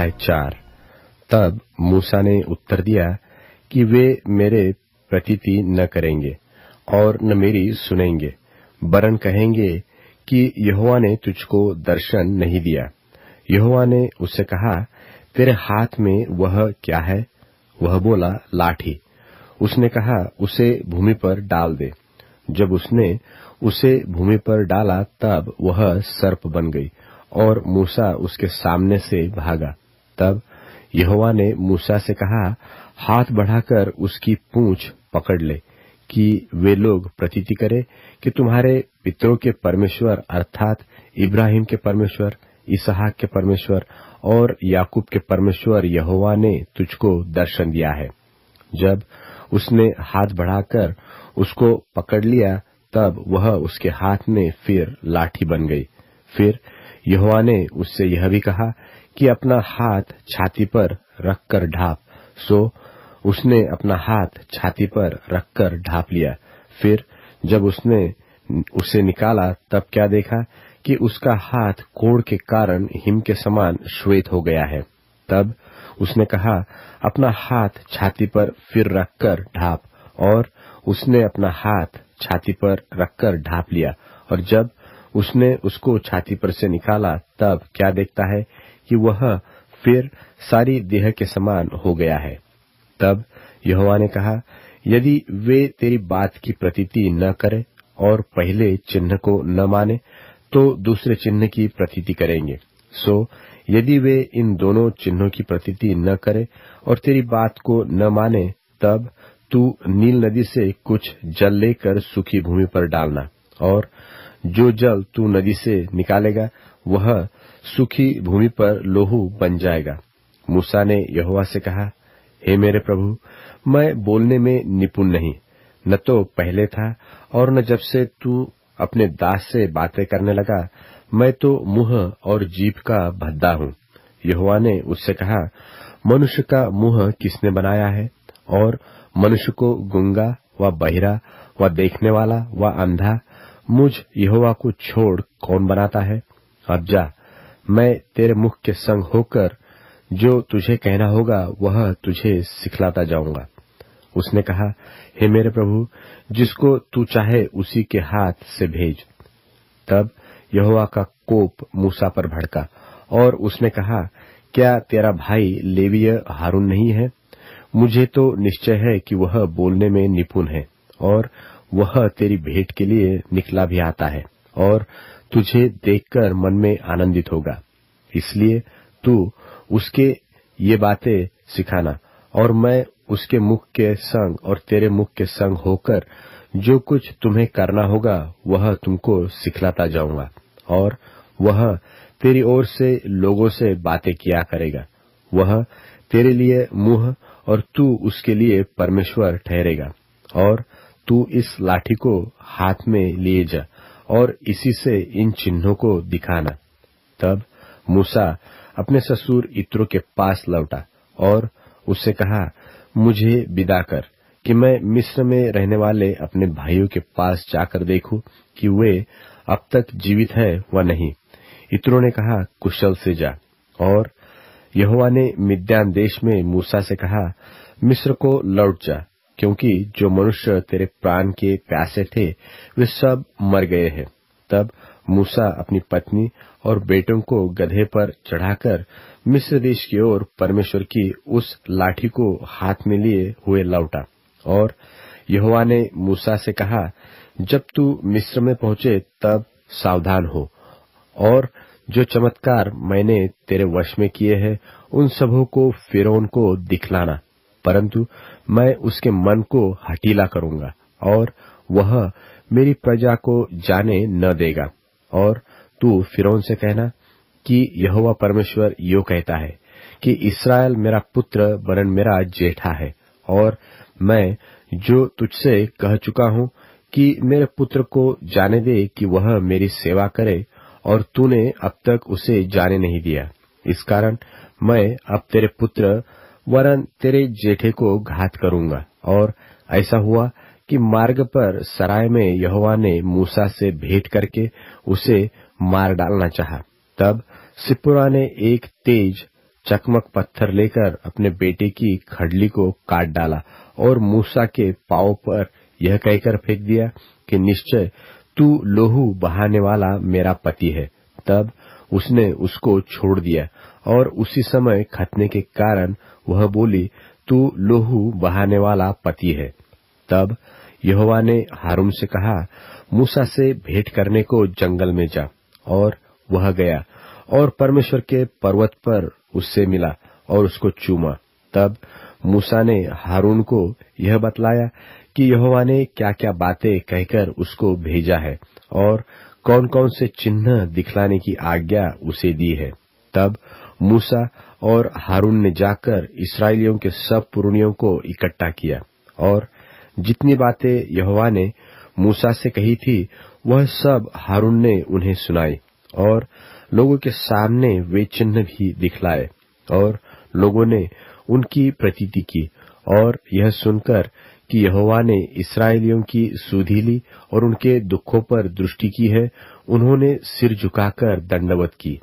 अध्याय 4। तब मूसा ने उत्तर दिया कि वे मेरे प्रतीति न करेंगे और न मेरी सुनेंगे, वरन कहेंगे कि यहोवा ने तुझको दर्शन नहीं दिया। यहोवा ने उससे कहा, तेरे हाथ में वह क्या है? वह बोला, लाठी। उसने कहा, उसे भूमि पर डाल दे। जब उसने उसे भूमि पर डाला तब वह सर्प बन गई और मूसा उसके सामने से भागा। तब यहोवा ने मूसा से कहा, हाथ बढ़ाकर उसकी पूंछ पकड़ ले कि वे लोग प्रतीति करें कि तुम्हारे पितरों के परमेश्वर अर्थात इब्राहिम के परमेश्वर, इसहाक के परमेश्वर और याकूब के परमेश्वर यहोवा ने तुझको दर्शन दिया है। जब उसने हाथ बढ़ाकर उसको पकड़ लिया तब वह उसके हाथ में फिर लाठी बन गई। फिर यहोवा ने उससे यह भी कहा कि अपना हाथ छाती पर रखकर ढाप। सो उसने अपना हाथ छाती पर रखकर ढाप लिया। फिर जब उसने उसे निकाला तब क्या देखा कि उसका हाथ कोढ़ के कारण हिम के समान श्वेत हो गया है। तब उसने कहा, अपना हाथ छाती पर फिर रखकर ढाप। और उसने अपना हाथ छाती पर रखकर ढाप लिया। और जब उसने उसको छाती पर से निकाला तब क्या देखता है कि वह फिर सारी देह के समान हो गया है। तब यहोवा ने कहा, यदि वे तेरी बात की प्रतीति न करे और पहले चिन्ह को न माने तो दूसरे चिन्ह की प्रतीति करेंगे। सो यदि वे इन दोनों चिन्हों की प्रतीति न करे और तेरी बात को न माने, तब तू नील नदी से कुछ जल लेकर सूखी भूमि पर डालना, और जो जल तू नदी से निकालेगा वह सूखी भूमि पर लोहू बन जाएगा। मूसा ने यहोवा से कहा, हे मेरे प्रभु, मैं बोलने में निपुण नहीं, न तो पहले था और न जब से तू अपने दास से बातें करने लगा। मैं तो मुंह और जीभ का भद्दा हूँ। यहोवा ने उससे कहा, मनुष्य का मुंह किसने बनाया है? और मनुष्य को गूंगा व बहिरा व देखने वाला व अंधा मुझ यहोवा को छोड़ कौन बनाता है? अब जा, मैं तेरे मुख के संग होकर जो तुझे कहना होगा वह तुझे सिखलाता जाऊंगा। उसने कहा, हे मेरे प्रभु, जिसको तू चाहे उसी के हाथ से भेज। तब यहोवा का कोप मूसा पर भड़का और उसने कहा, क्या तेरा भाई लेवीय हारून नहीं है? मुझे तो निश्चय है कि वह बोलने में निपुण है और वह तेरी भेंट के लिए निकला भी आता है और तुझे देखकर मन में आनंदित होगा। इसलिए तू उसके ये बातें सिखाना और मैं उसके मुख के संग और तेरे मुख के संग होकर जो कुछ तुम्हें करना होगा वह तुमको सिखलाता जाऊंगा। और वह तेरी ओर से लोगों से बातें किया करेगा। वह तेरे लिए मुंह और तू उसके लिए परमेश्वर ठहरेगा। और तू इस लाठी को हाथ में लिए जा और इसी से इन चिन्हों को दिखाना। तब मूसा अपने ससुर यित्रो के पास लौटा और उससे कहा, मुझे विदा कर कि मैं मिस्र में रहने वाले अपने भाइयों के पास जाकर देखूं कि वे अब तक जीवित है व नहीं। यित्रो ने कहा, कुशल से जा। और यहोवा ने मिद्यान देश में मूसा से कहा, मिस्र को लौट जा, क्योंकि जो मनुष्य तेरे प्राण के प्यासे थे वे सब मर गए हैं। तब मूसा अपनी पत्नी और बेटों को गधे पर चढ़ाकर मिस्र देश की ओर परमेश्वर की उस लाठी को हाथ में लिए हुए लौटा। और यहोवा ने मूसा से कहा, जब तू मिस्र में पहुंचे तब सावधान हो और जो चमत्कार मैंने तेरे वश में किए हैं उन सबों को फिरौन को दिखलाना, परंतु मैं उसके मन को हठीला करूंगा और वह मेरी प्रजा को जाने न देगा। और तू फिरौन से कहना कि यहोवा परमेश्वर यो कहता है कि इस्राएल मेरा पुत्र वरन मेरा जेठा है, और मैं जो तुझसे कह चुका हूँ कि मेरे पुत्र को जाने दे कि वह मेरी सेवा करे, और तूने अब तक उसे जाने नहीं दिया। इस कारण मैं अब तेरे पुत्र वरन तेरे जेठे को घात करूंगा। और ऐसा हुआ कि मार्ग पर सराय में यहोवा ने मूसा से भेंट करके उसे मार डालना चाहा। तब सिप्पोरा ने एक तेज चकमक पत्थर लेकर अपने बेटे की खड़ली को काट डाला और मूसा के पांव पर यह कहकर फेंक दिया कि निश्चय तू लोहू बहाने वाला मेरा पति है। तब उसने उसको छोड़ दिया और उसी समय खतने के कारण वह बोली, तू लोहू बहाने वाला पति है। तब यहोवा ने हारून से कहा, मूसा से भेंट करने को जंगल में जा। और वह गया और परमेश्वर के पर्वत पर उससे मिला और उसको चूमा। तब मूसा ने हारून को यह बतलाया कि यहोवा ने क्या क्या बातें कहकर उसको भेजा है और कौन कौन से चिन्ह दिखलाने की आज्ञा उसे दी है। तब मूसा और हारून ने जाकर इस्राएलियों के सब पुरनियों को इकट्ठा किया और जितनी बातें यहोवा ने मूसा से कही थी वह सब हारून ने उन्हें सुनाई और लोगों के सामने वे चिन्ह भी दिखलाए और लोगों ने उनकी प्रतीति की। और यह सुनकर कि यहोवा ने इस्राएलियों की सुधि ली और उनके दुखों पर दृष्टि की है, उन्होंने सिर झुकाकर दंडवत की